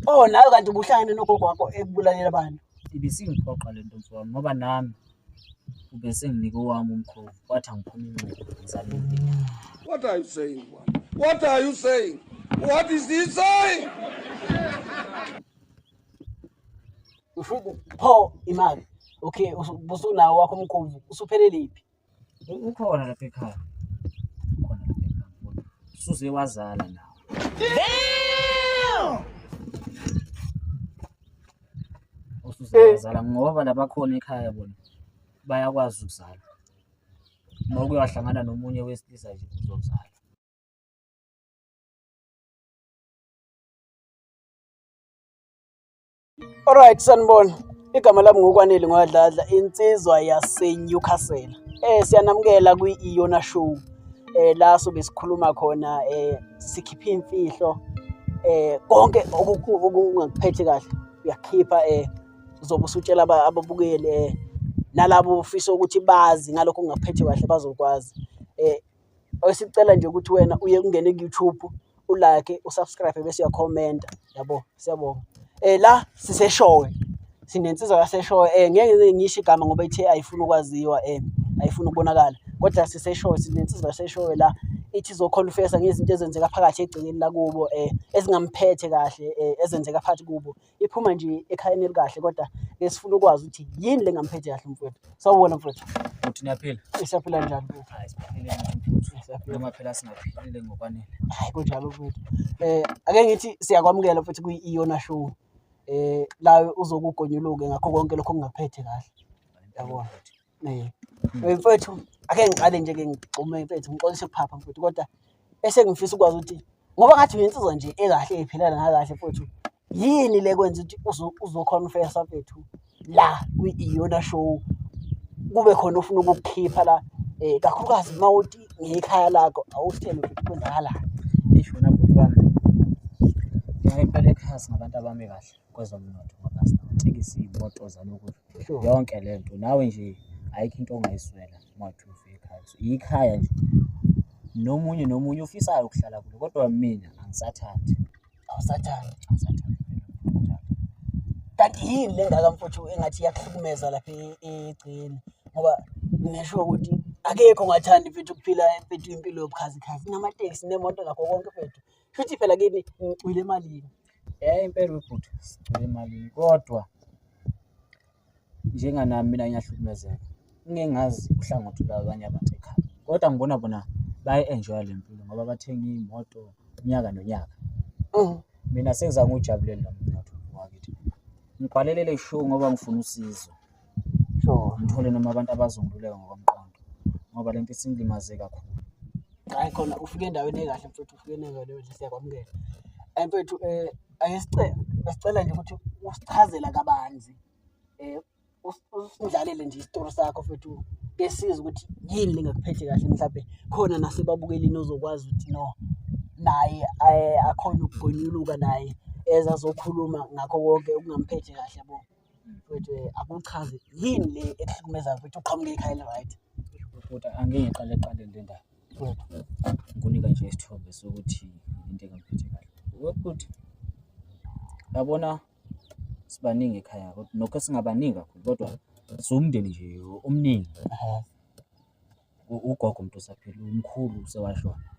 Oh nawe kanti ubuhlangene nogogo wakho ekubulalela abantu. Ibisingiphoqa lento mfowami ngoba nami ube senginike owami umkhovu wathi angiphuma incebo ngizame impilo. What are you saying? What are you saying? What is he saying? Usho pho imali. Okay, usunawo wakho umkhovu. Usuphelele iphi? Ukhona lapha ekhaya. Ukhona lapha ekhaya. Usuze wazala nawe. Damn! Usuze wazala ngoba labakhona ekhaya bona bayakwazi ukuzala. Ngoba uyahlangana nomunye wesilisa nje uzozala. Alright sanibona. Igama lami ngokwanele ngwadladla insizwa yaseNewcastle. Siyanamukela kwi-Iyona Show. La sobe sikhuluma khona sikhipha imfihlo konke okungakuphethe kahle uyakhipha uzobe usutshela ababukeli nalabo ufisa ukuthi bazi ngalokho okungakuphethe kahle bazokwazi. Esicela nje ukuthi wena uye ungene ku-YouTube ulike usubscribe bese uyakhomenta yabo siyabonga. La siseshowe sinensizwa yaseshowe ngeke ngisho igama ngoba ithe ayifuna ukwaziwa ayifuna ukubonakala kodwa siseshowe sinensizwa yaseshowe la ithi izoconfessa ngezinto ezenzeka phakathi egcikeni lakubo ezingamphethe kahle ezenzeka phakathi kubo iphuma nje ekhayeni elikahle kodwa ngesifuna ukwazi ukuthi yini lengamphethe kahle mfowethu. Sawubona mfowethu. Uthi niyaphila? Siyaphila njani mfowethu? Hayi siphilile mfowethu. Noma phela singaphilile ngokwanele. Hayi kunjalo mfowethu. Ake ngithi siyakwamukela mfowethu kwi-Iyona Show. La uzokugonyuluka ngakho konke lokho okungaphethe kahle. Yabona. Mfowethu ake ngiqale nje ke ngigcume mfowethu ngixolise ukuphapha mfowethu kodwa ngifisa ukwazi ukuthi ngoba ngathi uyinsizwa nje ekahle ephilana ngakahle mfowethu yini le kwenza ukuthi uzoconfessa mfowethu la kwi-Iyona Show kube khona ufuna ukukukhipha la kakhulukazi mawuthi ngekhaya lakho awusithele ukuthi kwenzakalani. Isho na bhuti wami. Ngiyayipela ekhaya singabantu abami kahle kwezomnotho ngoba sinatekisi imoto zalokuthi yonke lento nawe nje ayikho into ongayiswela mathi ufika ekhaya. Ikhaya nje nomunye ufisayo ukuhlala kulo kodwa mina angisathandi. Awusathandi. Kanti yini lengaka mfowethu engathi iyakuhlukumeza lapha egcini ngoba ngisho ukuthi akekho ongathandi mfethu ukuphila mfethu impilo yobukhazikhazi namateksi nemoto nakho konke mfethu. Futhi phela kini ngicwile emalini. Impela webhuti sicwile emalini kodwa njenganami mina ngiyahlukumezeka. Ngeke ngazi uhlangothi labanye abantu ekhaya. Kodwa ngibona bona bayi-enjoy le mpilo ngoba bathenga imoto unyaka nonyaka. Mina sengizama ujabulela lo mnotho wakithi. Ngibhalele le show ngoba ngifuna usizo. Ngithole noma abantu abazongiluleka ngokomqondo ngoba lento isingilimaze kakhulu. Hayi khona ufike endaweni ekahle mfethu ufike endaweni enhle siyakwamukela. Mfethu asicela nje ukuthi usichazela kabanzi usindlalele nje isitori sakho mfethu besiza ukuthi yini lengakuphethe kahle mhlawumbe khona nasebabukelini ozokwazi ukuthi no naye akhona ukugonyuluka naye ezazokhuluma ngakho konke okungamphethe kahle yabo mfethu akuchaze yini le ekuhlukumeza mfethu uqhamuke ekhaya right. Futhi angeke ngiqale le ndaba. Ngikunika nje isithombe sokuthi into engamphethe kahle. Webhuti yabona sibaningi ekhaya kodwa nokho singabaningi kakhulu kodwa siwumndeni nje omningi. Ugogo umuntu osaphila umkhulu usewashona.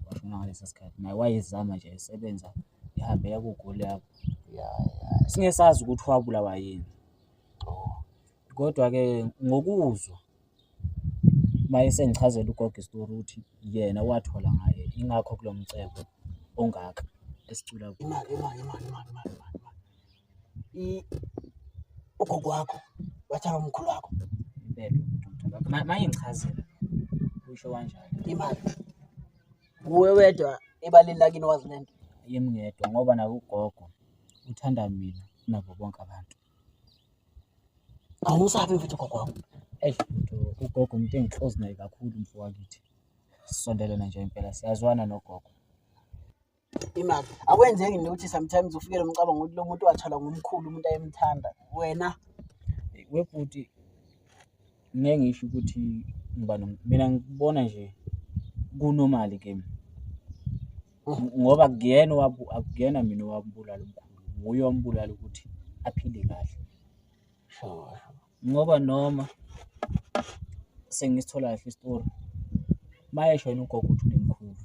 Washona ngalesi sikhathi naye wayezama nje esebenza ihambe yakugula yakho. Singesazi ukuthi wabulawa yini. Kodwa ke ngokuzwa mayese ngichazela ugogo isitori ukuthi yena wathola ngaye ingakho kulomcebo ongaka esicula kuwo. Imali. Ugogo wakho wathatha umkhulu wakho. Impela manje ngichazela usho kanjani. Imali. Uwe wedwa ebaleni lakini wazi lento. Yimi ngedwa ngoba naku ugogo uthanda mina nabo bonke abantu. Awusabi mfethu ugogo wakho. Ugogo umuntu engiclose naye kakhulu mfowethu. Sisondelana nje impela siyazwana nogogo. Imali. Akwenzeki ukuthi sometimes ufikele umcabango ukuthi lo muntu wathola ngomkhulu umuntu ayemthanda. Wena webhuti ngeke ngisho ukuthi mina ngibona nje kunormal ke ngoba akuyena mina owambulala umkhulu, nguye wambulala ukuthi aphile kahle. Sure. Ngoba noma sengisithola kahle isitori, mayesho yena ugogo ukuthi unemkhuvu.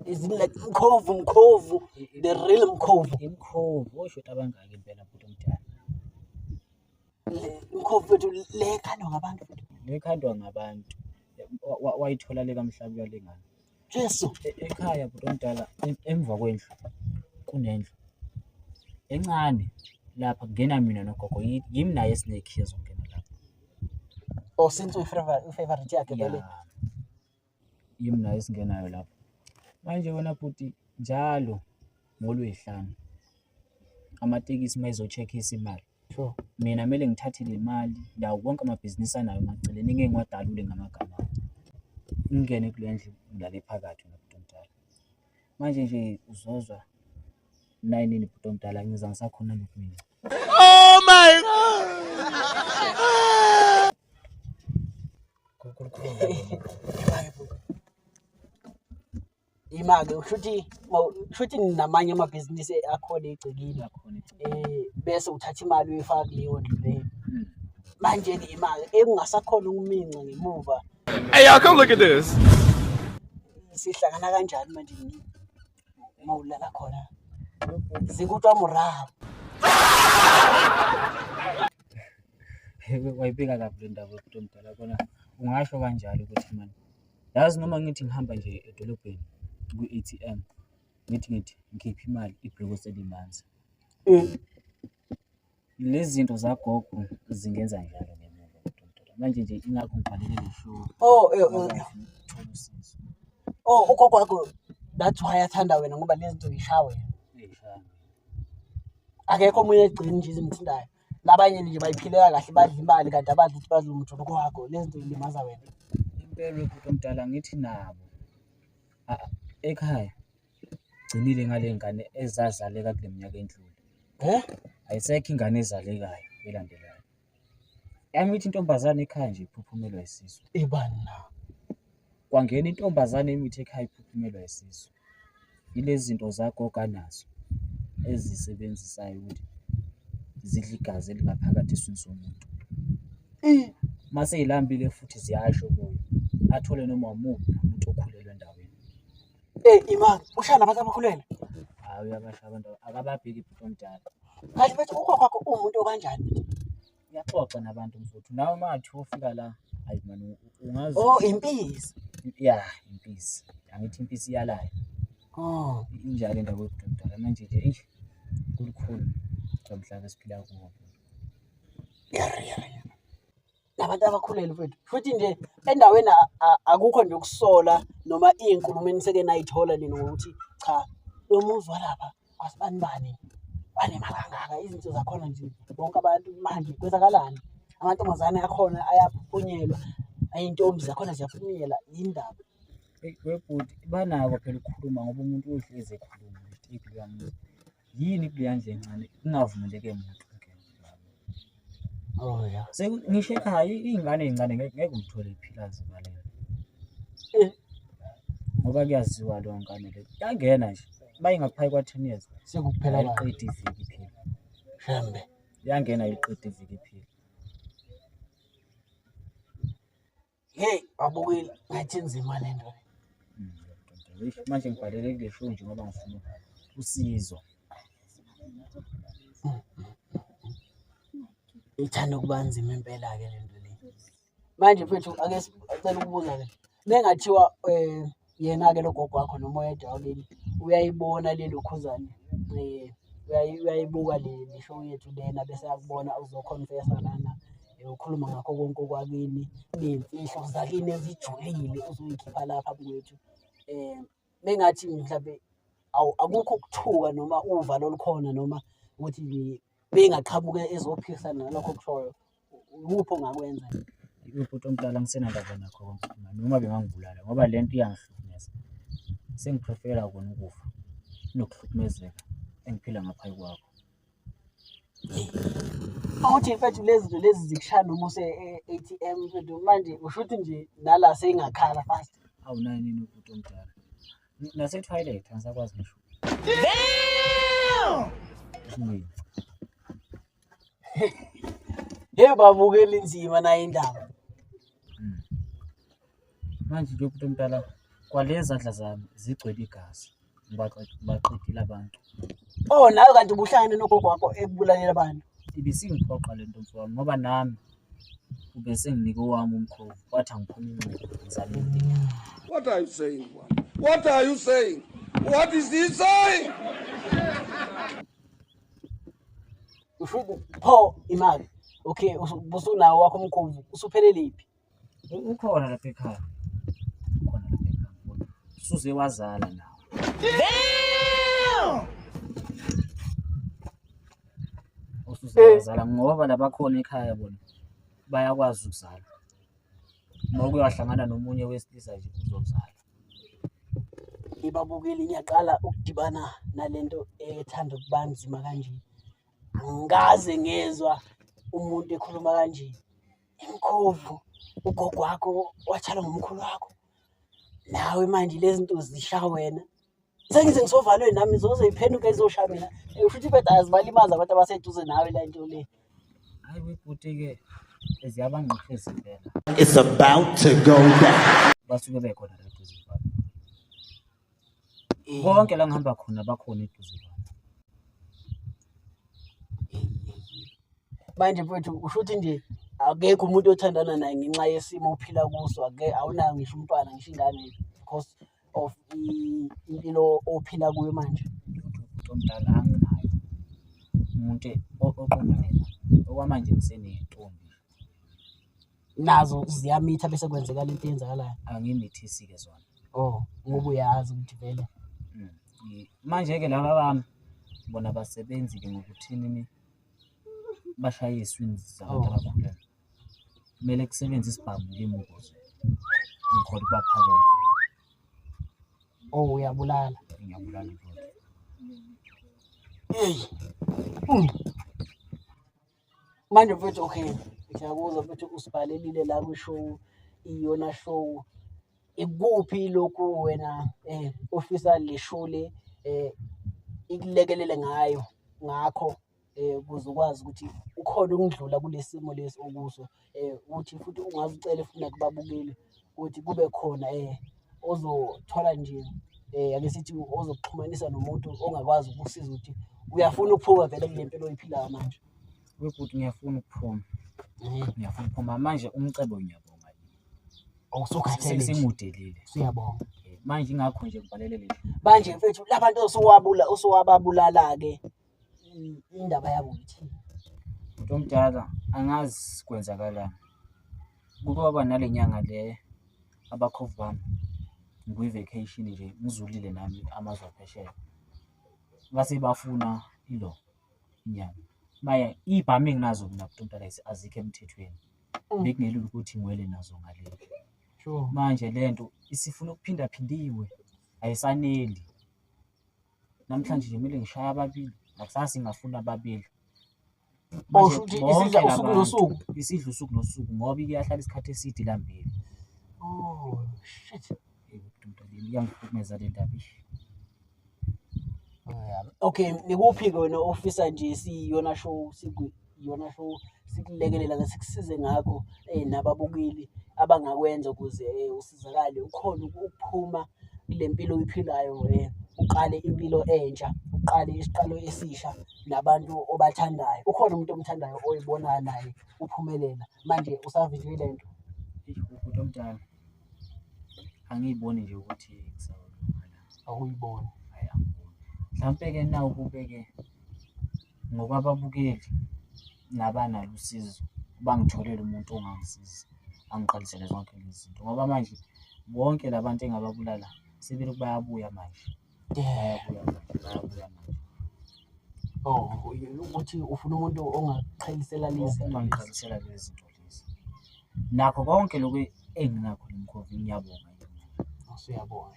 Is it like Mkhovu, the real Mkhovu? Imkhovu osho ukuthi abangaki impela bhuti omdala. Mkhovu wethu le khandwa ngabantu futhi. Lekhandwa ngabantu. Wayithola le kaMhlabi yalengane. Jesu. Ekhaya bhuti omdala emva kwendlu kunendlu encane lapha kungena mina nogogo, yimi naye esinekhiya zongena lapha. Oh, since favorite yakhe vele. Yimi naye esingenayo lapha. Manje wena bhuti njalo ngoLwesihlanu amatekisi mayizo-check-isa imali. Sure. Mina kumele ngithathe le mali ndawo wonke amabhizinisi anayo emaceleni ngeke ngiwadalule ngamagama. Ngingene kule ndlu ngilale phakathi nobhuti omdala. Manje nje uzozwa nayinini bhuti omdala ngiza ngisakhona nokumina. Oh my God! Imake ushuthi namanye amabhizinisi akhona egcekile bese uthatha imali uyifaka kuleyo ndlu leyo. Manje ke imali engasakhona ukuminca ngemuva. Hey, y'all, come look at this. Sihlangana kanjani manje mawulala khona? Zikutwa murao. Wayibika kabi le ndaba bhuti omdala, kona ungasho kanjalo ukuthi manje yazi noma ngithi ngihamba nje edolobheni kwi-ATM ngithi ngikhipha imali ibhloko selimanzi. Lezi zinto zagogo zingenza njalo ngemuva bhuti omdala. Manje nje ingakho ngibhalele le show. Thola usizo. Ugogo wakho that's why athanda wena ngoba lezi zinto zishaya wena. Akekho omunye egcini nje izimthindayo. Labanye nje bayiphilela kahle badla imali kanti abadla ukuthi badla umuntu kwakho. Lezi zinto zilimaza wena. Impela bhuti omdala ngithi nabo ekhaya gcinile ngale ngane ezazaleka kule minyaka endlule. Ayisekho ingane ezalekayo elandelayo. Yami ithi intombazane ekhaya nje iphuphumelwa yisisu. Ibani na? Kwangena intombazane emithi ekhaya iphuphumelwa yisisu. Ilezi zinto zagogo anazo ezisebenzisayo ukuthi zidla igazi elingaphakathi eswini somuntu. Mase ilambile futhi ziyasho kuyo athole noma umuphi umuntu okhulelwe endaweni. Imali ushaya nabantu abakhulelwe? Hayi uyabasha abantu akababheki bhuti omdala. Kanti manje ugogo wakho umuntu okanjani? Uyaxoxa nabantu mfuthu. Nawe mathi ufika la hayi man ungazi. Impisi. Yeah, impisi. Angithi impisi iyalayo. Injalo indaba yobhuti omdala manje nje kulikhulu lomhlaba esiphila kuwo. Nabantu abakhulelwe mfethu. Futhi nje endaweni akukho nje ukusola noma inkulumo eniseke nayithola nini ngokuthi cha lo muzwa lapha asibani bani banemali kangaka izinto zakhona nje bonke abantu manje kwenzakalani amantombazane akhona ayaphunyelwa ayintombi zakhona ziyaphunyela indaba. Webhuti banako phela ukukhuluma ngoba umuntu uhlezi ekhuluma ukuthi yami yini kule yandle encane kungavumeleke umuntu Yeah. Ngisho ekhaya iy'ngane ey'ncane ngeke umthole iphila zibalele. Ngoba kuyaziwa leyo ngane le yangena nje bayingaphansi kwa-10 years sekuphela ayiqedi iviki iphila. Shembe Yangena ayiqedi iviki iphila. Hey abukile ngathi nzima le nto. Manje ngibhalele kule show nje ngoba ngifuna usizo. Ithanda ukuba nzima impela ke le nto le. Manje mfethu ake sicela ukubuza ke. Nengathiwa yena ke lo gogo wakho noma oyedwa wakini uyayibona le lokhuzane. Uyayibuka le show yethu lena bese yakubona uzoconfessa lana. Ukhuluma ngakho konke okwakini nemfihlo zakini ezijulile uzoyikhipha lapha kwethu. Mengathi mhlawumbe akukho ukuthuka noma uvalo olukhona noma ukuthi bengaqhamuke ezophikisana nalokho kushoyo ukuphi ongakwenza? Ubhuti omdala ngisenandaba nakho konke noma bengangibulala ngoba le nto iyangihlukumeza. Sengiprefera kona ukufa nokuhlukumezeka engiphila ngaphansi kwakho. Ukuthi mfethu lezi zinto lezi zikushaya noma use-ATM mfethu manje usho ukuthi nje nala seyingakhala fast. Awunayo nini ubhuti omdala. Nase-toilet angisakwazi ngisho. Yebo babukela inzima nayo indaba. Manje nje ubhuti omdala kwalezi zandla zami zigcwele igazi. Ngibaqedile abantu. Oh nawe kanti ubuhlangane nogogo wakho ekubulalela abantu. Ibisingiphoqa lento mfowami ngoba nami ube senginike owami umkhovu wathi angiphuma incebo ngizame into. What are you saying, Bwana? What are you saying? What is he saying? Usho pho imali. Okay, usunawo wakho umkhovu. Usuphelele iphi? Ukhona lapha ekhaya. Usuze wazala nawe. Usuzazala ngoba labakhona ekhaya bona bayakwazi ukuzala. Ngoba uyahlangana nomunye wesilisa nje uzozala. Ibabukeli ngiyaqala ukudibana nalento ethanda kubanzima kanje. Angikaze ngezwe umuntu ekhuluma kanje. Imkhovu ugogo wakho watshala ngomkhulu wakho. Nawe manje lezi zinto zisha wena. Sengize ngisovalwe nami zozeyiphenduka izosha mina. Usho ukuthi beda azibalimaza abantu abaseduze nawe la into le. Hayi webhuti-ke ziyabangqishisa impela. It's about to go down. Basuke bekhona la eduze kwami. Konke la ngihamba khona bakhona eduze kwami. Manje mfowethu usho ukuthi nje akekho umuntu othandana naye ngenxa yesimo uphila kuso. Awunayo ngisho umntwana ngisho ingane because of impilo ophila kuyo manje. Umuntu omdala anginayo. Umuntu oqondana okwamanje ngisenentombi. Nazo ziyamitha bese kwenzekala into eyenzakalayo. Angimithisi-ke zona. Oh, ngoba uyazi ukuthi vele. Manje-ke laba bami bona basebenzi-ke ngokuthini bashaya iziswini zabantu abakhulelwe. Kumele kusebenze isibhamu ngemukozo. Ngikhona ukubaphakela. Oh uyabulala. Ngiyabulala futhi. Manje mfethu okay. Ngiyakuzwa mfethu usibhalelile la kwishow iyona show. Ikuphi lokhu wena ofisa le show le ikulekelele ngayo ngakho ukuze ukwazi ukuthi ukhona ukudlula kulesimo lesi okuso uthi futhi ungazicela ufuna kubabukeli ukuthi kube khona ozothola nje ake sithi ozokuxhumanisa nomuntu ongakwazi ukusiza ukuthi uyafuna ukuphuma vele kule mpilo oyiphilayo manje. Webhuti ngiyafuna ukuphuma. Ngiyafuna ukuphuma manje umcebo ngiyabonga. Awusukhathele sengimudelile. Siyabonga. Manje ingakho nje ngibalelele. Manje mfethu labantu osowababulala-ke indaba yabo uthini? Umuntu omdala angazi kwenzakalani. Kuba nale nyanga le abakhovu bami ngikwi-vacation nje ngizulile nami amazwe aphesheya. Base bafuna inyanga. Maya ibhamu enginazo mina umuntu omdala azikho emthethweni. Bekungelula ukuthi ngiwele nazo ngale. Sure. Manje lento isifuna ukuphindaphindiwe ayisaneli. Namhlanje nje kumele ngishaya ababili nakusasa ngafuna ababili. Usho ukuthi isidla usuku nosuku. Isidla usuku nosuku ngoba iyahlala isikhathi eside lambili. Oh shit. Iyangihlukumeza le ndaba. Okay, nikuphi-ke wena ofisa nje siyiyona show sikuyona show sikulekelela ngasikusize ngakho nababukeli abangakwenza ukuze usizakale ukhona ukuphuma kule mpilo oyiphilayo uqale impilo entsha, uqale isiqalo esisha nabantu obathandayo. Ukhona umuntu omthandayo oyibonayo naye uphumelela. Manje usavinjwe lento. Umuntu omdala angiyiboni nje ukuthi kusawulungana. Awuyiboni. Mhlampe-ke nawo kube-ke ngokwababukeli nabanalo usizo bangitholele umuntu ongangisiza angiqalisele zonke lezi zinto ngoba manje bonke labantu engababulala sebelokhu bayabuya manje. Bayabuya manje. Oh, ukuthi ufuna umuntu ongaqhalisela lezi zinto lezi. Nakho konke lokho enginakho nomkhovu ngiyabonga. Usuyabonga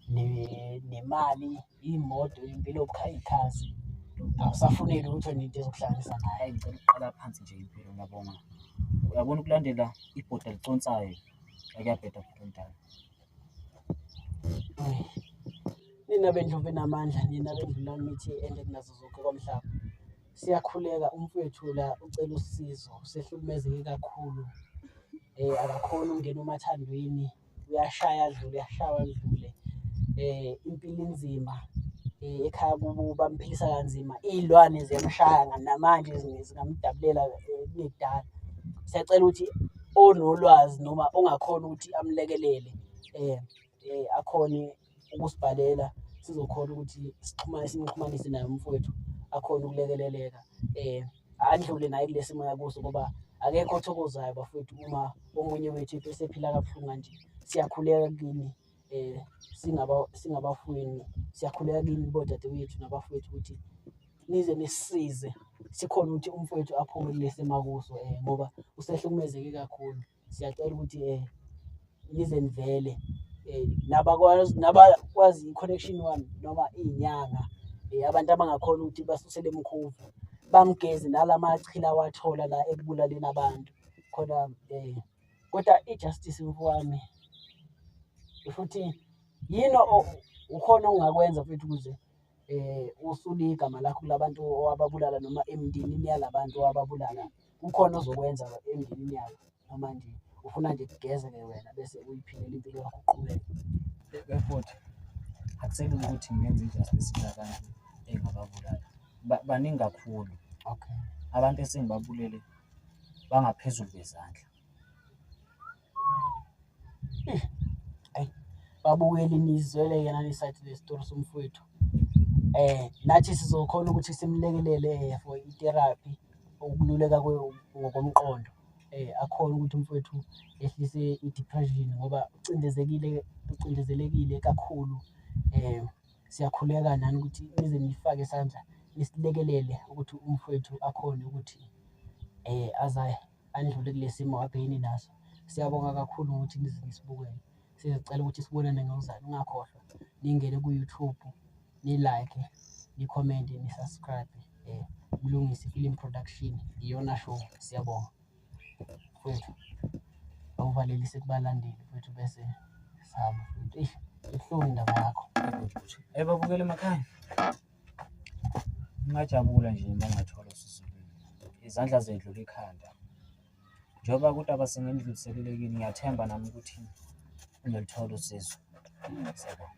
nemali, imoto, impilo yokukhaya ikhazi. awusafuneli ukuthi wena into ezokuhlanganisa naye. Hayi ngicela ukuqala phansi nje impilo ngiyabonga. Uyabona ukulandela ibhoda liconsayo akuyabheda futhi omdala. Nina bendlovu enamandla, nina bendlulana mithi ende kunazo zonke komhlaba. Siyakhuleka umfowethu la ucela usizo, usehlukumezeke kakhulu. Akakhoni ukungena umathandweni, uyashaya adlule. Impilo inzima. Ekhaya kubo bamphilisa kanzima. Iy'lwane ziyamshaya namanje zingamdabulela kunekudala. Siyacela ukuthi onolwazi noma ongakhona ukuthi amlekelele akhone ukusibhalela sizokhona ukuthi simxhumanise naye umfowethu akhone ukulekeleleka. Andlule naye kule simo yakuso ngoba akekho othokozayo bafowethu uma omunye wethu esephila kabuhlungu kanje. Siyakhuleka kini singabafowenu, siyakhuleka kini bodadewethu nabafowethu ukuthi nize nisisize sikhona ukuthi umfowethu aphume kule simo akuso ngoba usehlukumezeke kakhulu. Siyacela ukuthi nize nivele nabakwazi i-connection one noma iy'nyanga abantu abangakhona ukuthi basusele emkhuvu bamgeze nalamachila awathola la ekubulaleni abantu khona kodwa i-justice mfowami futhi yini ukhona ongakwenza futhi ukuze usule igama lakho kulabantu owababulala noma emndenini yalabantu owababulala. Kukhona ozokwenza emndenini yabo noma nje ufuna nje kugeze-ke wena bese uyiphilela impilo yakho uqhubeke. Futhi akusekelula ukuthi ngenze i-justice kunabantu engababulala. Baningi kakhulu. Okay. Abantu esengibabulele bangaphezulu bezandla. Babukeli nizwele yena nisathi le-story somfowethu. Nathi sizokhona ukuthi simlekelele for i-therapy ukululeka ngokomqondo. Akhona ukuthi umfowethu ehlise i-depression ngoba ucindezelekile kakhulu. Siyakhuleka nani ukuthi nize nifake isandla nisilekelele ukuthi umfowethu akhone ukuthi aze andlule kule simo abhekene naso. Siyabonga kakhulu ukuthi nize nisibukele. Sizocela ukuthi sibonane ngokuzala. Ungakhohlwa ningene ku-YouTube, ni-like, ni-comment, ni-subscribe. Mlungisi Film Production, Iyona Show. Siyabonga mfowethu, awuvalelise kubalandeli mfowethu bese sihamba mfowethu. Ibuhlungu indaba yakho. Babukele emakhaya. Ngingajabula nje uma ngathola usizo lwenu. Izandla zedlula ikhanda. Njengoba kuthi abasengendluliselekile ngiyathemba nami ukuthi ngilithola usizo. Siyabonga.